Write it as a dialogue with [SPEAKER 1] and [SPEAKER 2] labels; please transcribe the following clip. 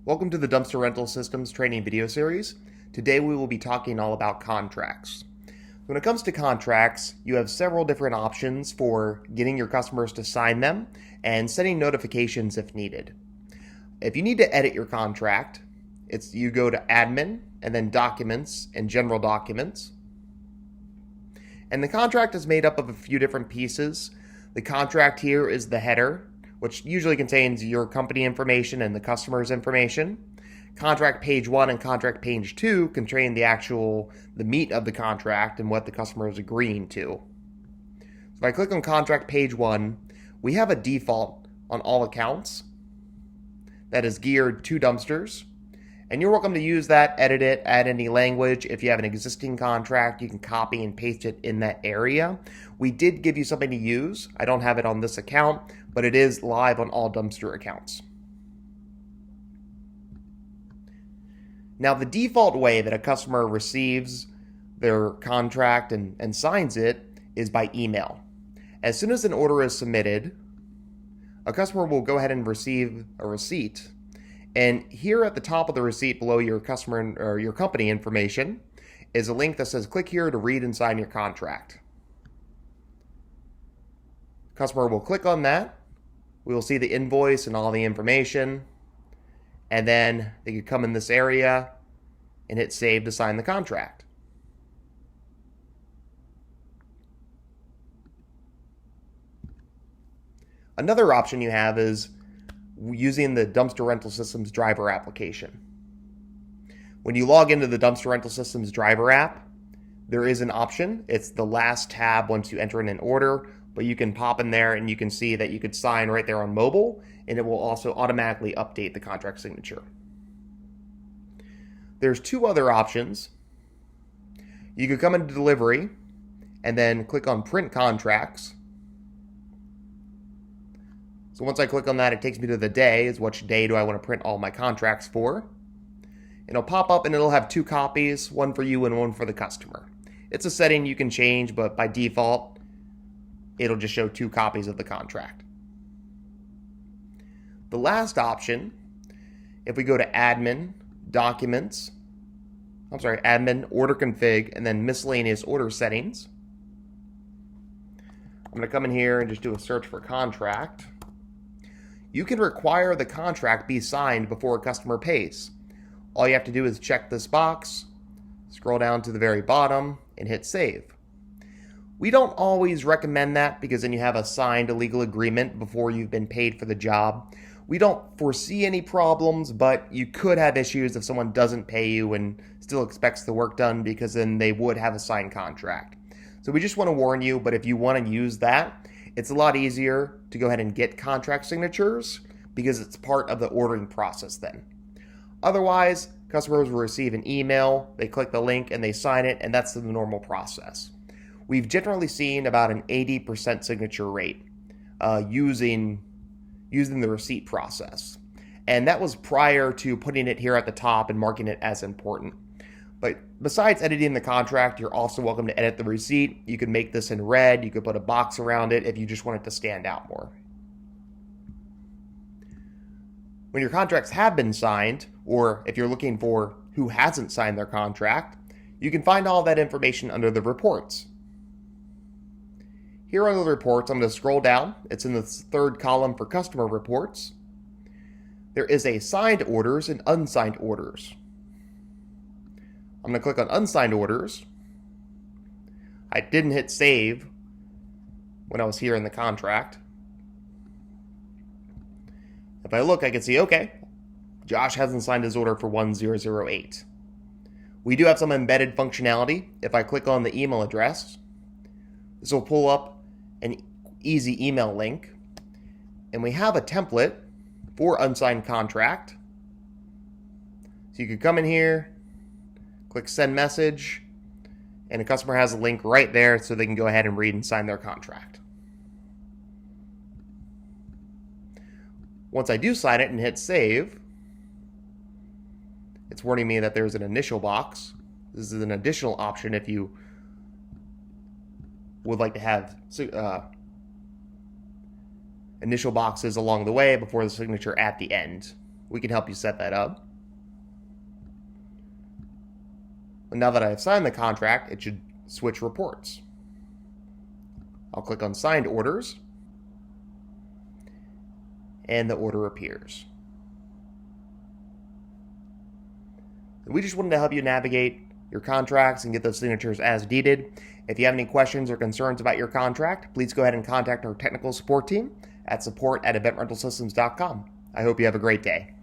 [SPEAKER 1] Welcome to the Dumpster Rental Systems training video series. Today we will be talking all about contracts. When it comes to contracts, you have several different options for getting your customers to sign them and setting notifications if needed. If you need to edit your contract, you go to Admin and then Documents and General Documents. And the contract is made up of a few different pieces. The contract here is the header, which usually contains your company information and the customer's information. Contract page 1 and contract page 2 contain the meat of the contract and what the customer is agreeing to. So if I click on contract page 1, we have a default on all accounts that is geared to dumpsters. And you're welcome to use that, edit it, add any language. If you have an existing contract, you can copy and paste it in that area. We did give you something to use. I don't have it on this account, but it is live on all dumpster accounts. Now, the default way that a customer receives their contract and signs it is by email. As soon as an order is submitted, a customer will go ahead and receive a receipt. And here at the top of the receipt below your customer or your company information is a link that says click here to read and sign your contract. Customer will click on that. We will see the invoice and all the information. And then they could come in this area and hit save to sign the contract. Another option you have is using the Dumpster Rental Systems driver application. When you log into the Dumpster Rental Systems driver app, there is an option. It's the last tab once you enter in an order, but you can pop in there and you can see that you could sign right there on mobile, and it will also automatically update the contract signature. There's two other options. You could come into delivery and then click on print contracts. So once I click on that, it takes me to the day, is which day do I want to print all my contracts for. It'll pop up and it'll have two copies, one for you and one for the customer. It's a setting you can change, but by default, it'll just show two copies of the contract. The last option, if we go to Admin, Admin, Order Config, and then Miscellaneous Order Settings. I'm going to come in here and just do a search for contract. You can require the contract be signed before a customer pays. All you have to do is check this box, scroll down to the very bottom, and hit save. We don't always recommend that because then you have a signed legal agreement before you've been paid for the job. We don't foresee any problems, but you could have issues if someone doesn't pay you and still expects the work done, because then they would have a signed contract. So we just want to warn you, but if you want to use that, it's a lot easier to go ahead and get contract signatures because it's part of the ordering process then. Otherwise, customers will receive an email, they click the link and they sign it, and that's the normal process. We've generally seen about an 80% signature rate using the receipt process. And that was prior to putting it here at the top and marking it as important. But besides editing the contract, you're also welcome to edit the receipt. You can make this in red. You could put a box around it if you just want it to stand out more. When your contracts have been signed, or if you're looking for who hasn't signed their contract, you can find all that information under the reports. Here are the reports. I'm going to scroll down. It's in the third column for customer reports. There is a signed orders and unsigned orders. I'm going to click on Unsigned Orders. I didn't hit save when I was here in the contract. If I look, I can see, okay, Josh hasn't signed his order for 1008. We do have some embedded functionality. If I click on the email address, this will pull up an easy email link. And we have a template for Unsigned Contract. So you could come in here, click send message, and a customer has a link right there so they can go ahead and read and sign their contract. Once I do sign it and hit save, it's warning me that there's an initial box. This is an additional option if you would like to have initial boxes along the way before the signature at the end, we can help you set that up. And now that I have signed the contract, it should switch reports. I'll click Unsigned Orders, and the order appears. We just wanted to help you navigate your contracts and get those signatures as needed. If you have any questions or concerns about your contract, please go ahead and contact our technical support team at support@eventrentalsystems.com. I hope you have a great day.